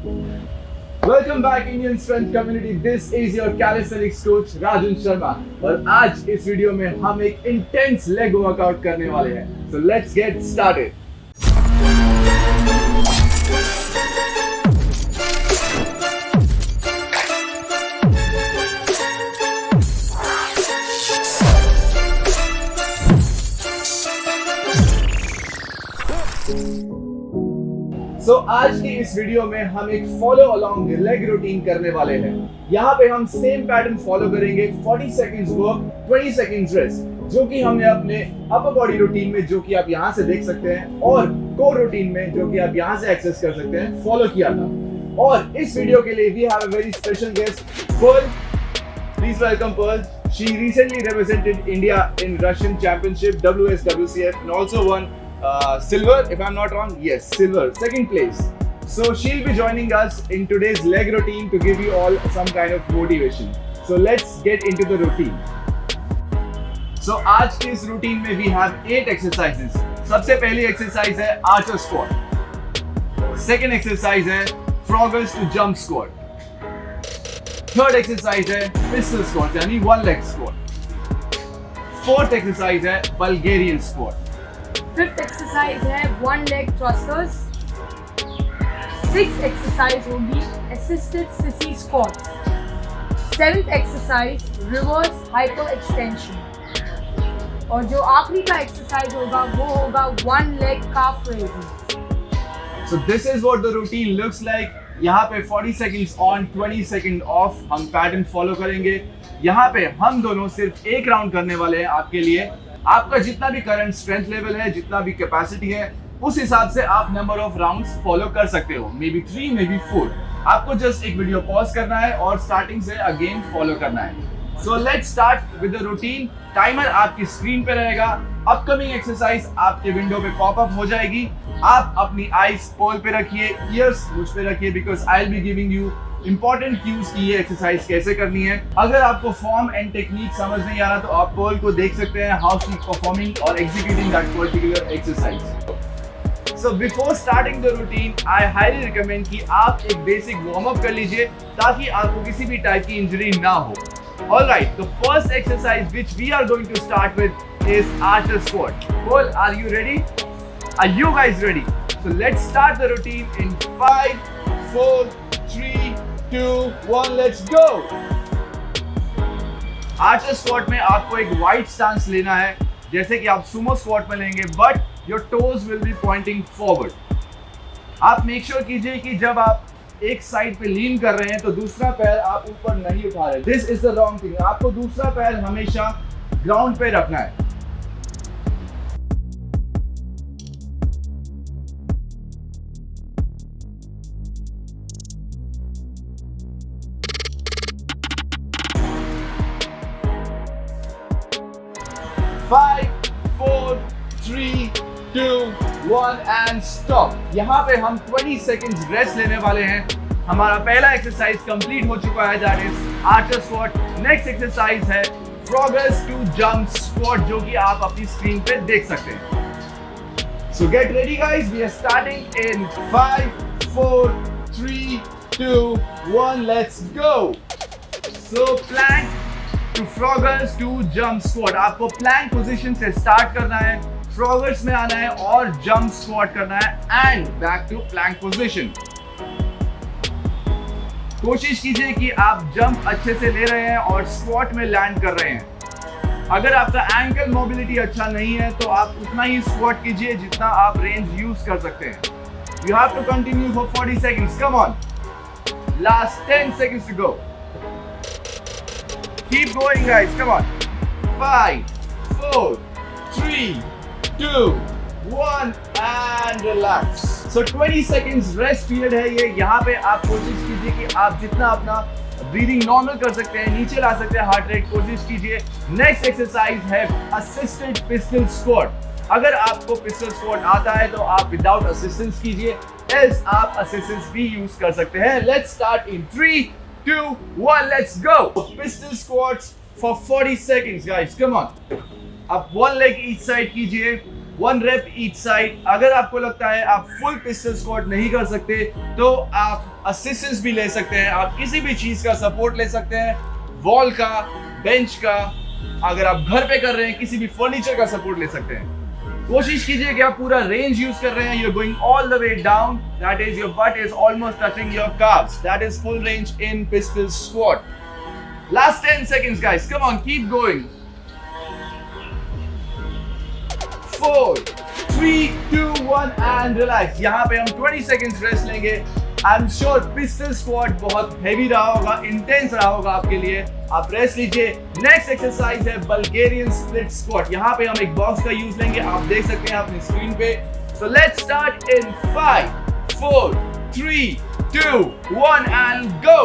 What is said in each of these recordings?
Welcome back Indian strength community. This is your calisthenics coach Rajan Sharma और आज इस video में हम एक इंटेंस लेग वर्कआउट करने वाले हैं। So let's get started. आज की इस वीडियो में हम एक फॉलो अलोंग लेग रूटीन करने वाले हैं। यहाँ पे हम सेम पैटर्न फॉलो करेंगे, 40 सेकंड्स वर्क 20 सेकंड्स रेस्ट, जो कि हमने अपने अपर बॉडी रूटीन में, जो कि आप यहाँ से देख सकते हैं, और कोर रूटीन में, जो कि आप यहाँ से एक्सेस कर सकते हैं, फॉलो किया था। और इस वीडियो के लिए we have a very special guest, Pearl. Please welcome Pearl. She recently represented India in Russian Championship WSWCF and also won silver, if I'm not wrong. Yes, silver, second place. So she'll be joining us in today's leg routine to give you all some kind of motivation. So let's get into the routine. So आज की इस routine में we have 8 exercises. सबसे पहली exercise है archer squat. Second exercise है froggers to jump squat. Third exercise है pistol squat यानी one leg squat. Fourth exercise है बल्गेरियन स्क्वाट। फिफ्थ एक्सरसाइज है one leg thrusters. Sixth exercise होगी assisted sissy squat. Seventh exercise reverse hyper extension. और जो आखिरी का एक्सरसाइज होगा वो होगा one leg calf raising. So this is what the routine looks like. यहाँ पे 40 सेकंड्स ऑन 20 सेकंड ऑफ हम पैटर्न फॉलो करेंगे। यहाँ पे हम दोनों सिर्फ एक राउंड करने वाले हैं आपके लिए। आपका जितना भी करंट स्ट्रेंथ लेवल है, जितना भी कैपेसिटी है, उस हिसाब से आप नंबर ऑफ राउंड्स फॉलो कर सकते हो, मे बी 3 मे बी 4। आपको जस्ट एक वीडियो पॉज करना है और स्टार्टिंग से अगेन फॉलो करना है। So let's start with the routine. Timer आपकी स्क्रीन पे रहेगा। अपकमिंग एक्सरसाइज आपके विंडो पे पॉपअप हो जाएगी। आप अपनी आईज पोल पे रखिए, ईयर्स मुझ पे रखिए, because I will be giving you important cues की ये एक्सरसाइज कैसे करनी है। अगर आपको फॉर्म एंड टेक्निक समझ नहीं आ रहा तो आप पोल को देख सकते हैं, हाउ शी परफॉर्मिंग और executing that particular exercise. So before starting the routine I highly recommend कि आप एक बेसिक वार्म अप कर लीजिए ताकि आपको किसी भी टाइप की इंजरी ना हो। Alright, the first exercise which we are going to start with is archer squat. Paul, are you ready? Are you guys ready? So let's start the routine in 5, 4, 3, 2, 1, let's go! Archer squat में आपको एक wide stance लेना है, जैसे कि आप sumo squat में लेंगे, but your toes will be pointing forward. आप make sure कीजिए कि जब आप एक साइड पे लीन कर रहे हैं तो दूसरा पैर आप ऊपर नहीं उठा रहे। This is the wrong thing. आपको दूसरा पैर हमेशा ग्राउंड पे रखना है। Five, 4, 3, 2, 1 and stop. यहाँ पे हम 20 सेकंड्स रेस्ट लेने वाले हैं। हमारा पहला एक्सरसाइज कंप्लीट हो चुका है, that is Archer squat. Next exercise है फ्रॉगर्स टू जंप स्क्वाट, जो कि आप अपनी स्क्रीन पे देख सकते हैं। So get ready guys, we are starting in 5, 4, 3, 2, 1, let's go. So plank to froggers to jump squat. आपको प्लैंक पोजीशन से स्टार्ट करना है, फ्रॉगर्स में आना है और जंप स्क्वाट करना है and back to plank position. कोशिश कीजिए कि आप जंप अच्छे से ले रहे हैं और स्क्वाट में लैंड कर रहे हैं। अगर आपका एंकल मोबिलिटी अच्छा नहीं है तो आप उतना ही स्क्वाट कीजिए जितना आप रेंज यूज कर सकते हैं। You have to continue for 40 seconds. Come on, last 10 seconds to go. Keep going guys, come on. 5, 4, 3, 2, 1 and relax. So 20 seconds rest period है ये। यहाँ पे आप कोशिश कीजिए कि आप जितना अपना ब्रीदिंग नॉर्मल कर सकते हैं, नीचे ला सकते हैं हार्ट रेट, कोशिश कीजिए। नेक्स्ट एक्सरसाइज है असिस्टेड पिस्टल स्क्वाट। अगर आपको पिस्टल स्क्वाट आता है तो आप विदाउट असिस्टेंस कीजिए, एल्स आप असिस्टेंस भी यूज कर सकते हैं। Let's start in 3, 2, 1, let's go. Pistol squats for 40 seconds guys, come on. अब वन लेग ईच साइड कीजिए, 1 rep each side. अगर आपको लगता है आप फुल पिस्टल स्क्वाट नहीं कर सकते तो आप असिस्टेंस भी ले सकते हैं, आप किसी भी चीज का सपोर्ट ले सकते हैं, वॉल का, बेंच का, अगर आप घर पे कर रहे हैं किसी भी फर्नीचर का सपोर्ट ले सकते हैं। कोशिश कीजिए कि आप पूरा रेंज यूज कर रहे हैं, you're going all the way down, that is your butt is almost touching your calves, that is full range in pistol squat. Last 10 seconds guys, come on, keep going. 4, 3, 2, 1 and relax. यहाँ पे हम 20 seconds rest लेंगे। I'm sure pistol squat बहुत heavy रहा होगा, intense रहा होगा आपके लिए। आप रेस्ट लीजिए। नेक्स्ट एक्सरसाइज है बल्गेरियन स्प्लिट स्क्वाट। यहाँ पे हम एक बॉक्स का यूज लेंगे, आप देख सकते हैं अपनी स्क्रीन पे। So let's start in 5, 4, 3, 2, 1 and go.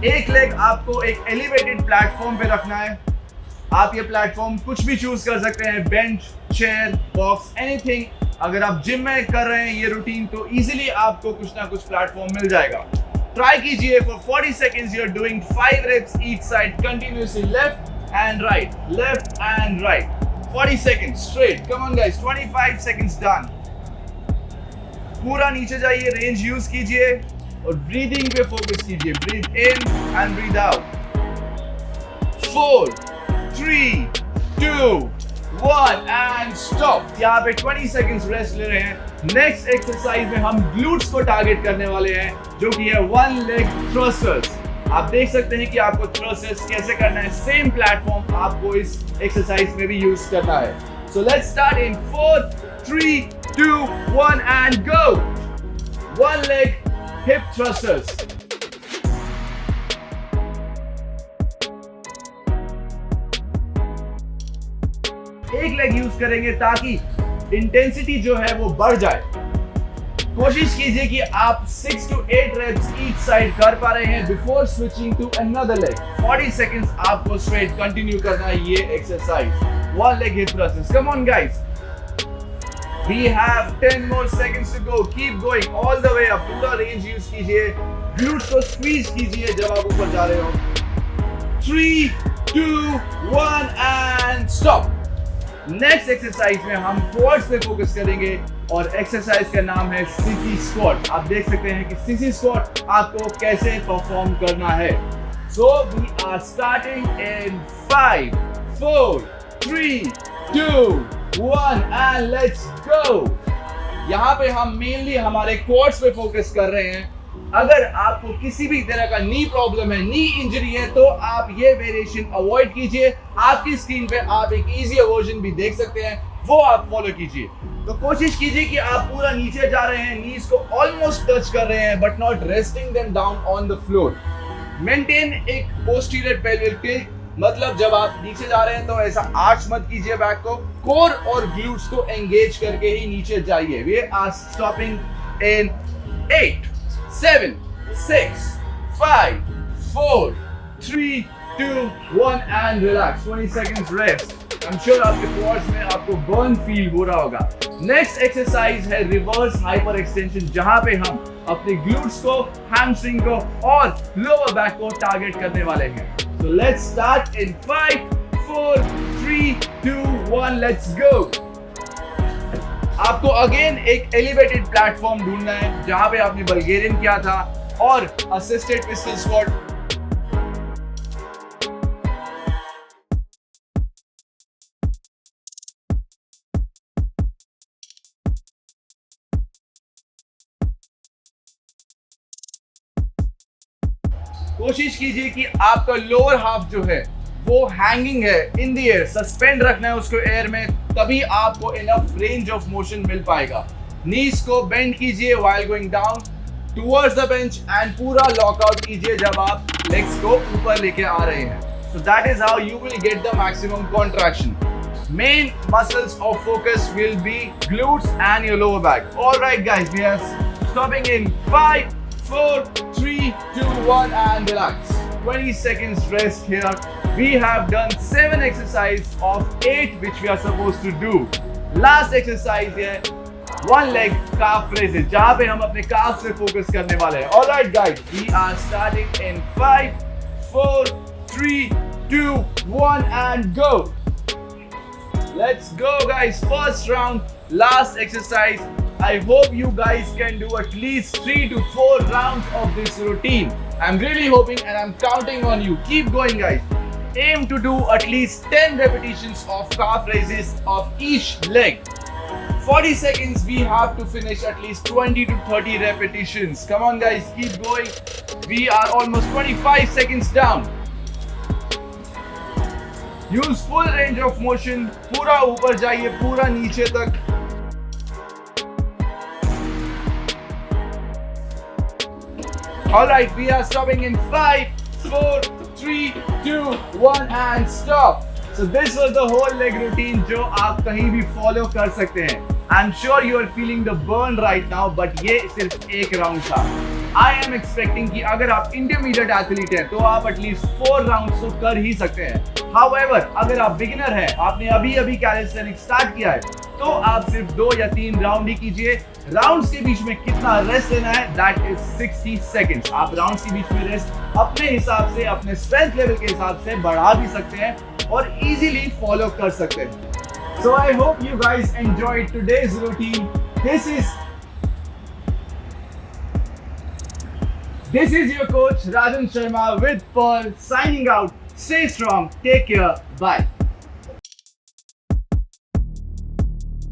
एक लेग आपको एक एलिवेटेड प्लेटफॉर्म पे रखना है। आप ये प्लेटफॉर्म कुछ भी चूज कर सकते हैं, बेंच, चेयर, बॉक्स, एनीथिंग। अगर आप जिम में कर रहे हैं ये रूटीन तो इजीली आपको कुछ ना कुछ प्लेटफॉर्म मिल जाएगा। ट्राई कीजिए for 40 seconds, you are doing 5 reps each side continuously, left and right 40 seconds straight. Come on guys, 25 seconds done. पूरा नीचे जाइए, रेंज यूज कीजिए और ब्रीदिंग पे फोकस कीजिए। Breathe in and breathe out. 4, 3, 2, 1 and stop. यहाँ पे 20 seconds रेस्ट ले रहे हैं। नेक्स्ट एक्सरसाइज में हम ग्लूट्स को टारगेट करने वाले हैं, जो कि है 1 leg thrusters. आप देख सकते हैं कि आपको thrusters कैसे करना है। सेम प्लेटफॉर्म आपको इस एक्सरसाइज में भी यूज करना है। So let's start in 4, 3, 2, 1 and go. 1 leg hip thrusters. एक लेग यूज करेंगे ताकि इंटेंसिटी जो है वो बढ़ जाए। कोशिश कीजिए कि आप 6 to 8 reps each side कर पा रहे हैं before switching to another leg. 40 seconds आपको स्ट्रेट कंटिन्यू करना है ये exercise. 1 leg hip thrusters. Come on guys. We have 10 more seconds to go. Keep going all the way up. पूरा range use कीजिए। ग्लूट्स को स्क्वीज कीजिए जब आप ऊपर जा रहे हो। 3, 2, 1 and stop. नेक्स्ट एक्सरसाइज में हम क्वाड्स पे फोकस करेंगे और एक्सरसाइज का नाम है सीसी स्क्वाट। आप देख सकते हैं कि सीसी स्क्वाट आपको कैसे परफॉर्म करना है। So we are starting in 5, 4, 3, 2, 1 and let's go. यहाँ पे हम मेनली हमारे क्वाड्स पे फोकस कर रहे हैं। अगर आपको किसी भी तरह का नी प्रॉब्लम है, नी इंजरी है, तो आप ये वेरिएशन अवॉइड कीजिए। आपकी स्क्रीन पे आप एक इजी वर्जन भी देख सकते हैं, वो आप फॉलो कीजिए। तो कोशिश कीजिए कि आप पूरा नीचे जा रहे हैं, नीज को ऑलमोस्ट टच कर रहे हैं but not resting them down on the floor. Maintain एक पोस्टीरियर पेल्विक टिल्ट, मतलब जब आप नीचे जा रहे हैं तो ऐसा आर्च मत कीजिए बैक को। कोर और ग्लूट्स को एंगेज करके ही नीचे जाइए। We are stopping in 8, 7, 6, 5, 4, 3, 2, 1 and relax. 20 seconds rest. I'm sure आपके quads में आपको burn feel हो रहा होगा। Next exercise है reverse hyper extension, जहाँ पे हम अपने glutes को, hamstring को और lower back को target करने वाले हैं। So let's start in 5, 4, 3, 2, 1. Let's go. आपको अगेन एक एलिवेटेड प्लेटफॉर्म ढूंढना है जहां पे आपने बल्गेरियन किया था और असिस्टेड पिस्टल स्क्वाट। कोशिश कीजिए कि आपका लोअर हाफ जो है वो हैंगिंग है, इन द एयर, सस्पेंड रखना है उसको एयर में, तभी आपको इनफ रेंज ऑफ मोशन मिल पाएगा। नीज को बेंड कीजिए while going down towards the bench and पूरा लॉकआउट कीजिए जब आप लेग्स को ऊपर लेके आ रहे हैं। So that is how you will get the maximum contraction. Main muscles of focus will be glutes and your lower back. All right, guys, we are stopping in 5, 4, 3, 2, 1, and relax. 20 seconds rest here. We have done 7 exercises of 8 which we are supposed to do. Last exercise है 1 leg calf raises, जहाँ पे हम अपने calves पे focus करने वाले हैं. All right, guys, we are starting in 5, 4, 3, 2, 1, and go. Let's go, guys. First round, last exercise. I hope you guys can do at least 3 to 4 rounds of this routine. I'm really hoping and I'm counting on you. Keep going, guys. Aim to do at least 10 repetitions of calf raises of each leg. 40 seconds, we have to finish at least 20 to 30 repetitions. Come on, guys, keep going. We are almost 25 seconds down. Use full range of motion. पूरा ऊपर जाइए, पूरा नीचे तक. Alright, we are stopping in 5, 4, 3, 2, 1 and stop. So this was the whole leg routine जो आप कहीं भी follow कर सकते हैं. I'm sure you are feeling the burn right now, but ये सिर्फ एक राउंड था. I am expecting कि अगर आप intermediate athlete हैं तो आप at least 4 rounds तो कर ही सकते हैं. However, अगर आप beginner हैं, आपने अभी calisthenics start किया है, तो आप सिर्फ 2 या 3 राउंड ही कीजिए. राउंड्स के बीच में कितना रेस्ट लेना है, that is 60 seconds. आप राउंड्स के बीच में रेस्ट अपने हिसाब से, अपने स्ट्रेंथ लेवल के हिसाब से बढ़ा भी सकते हैं और इजीली फॉलो कर सकते हैं. So I hope you guys enjoyed today's routine. This is your coach Rajan Sharma with Pearl signing out. Stay strong, take care, bye.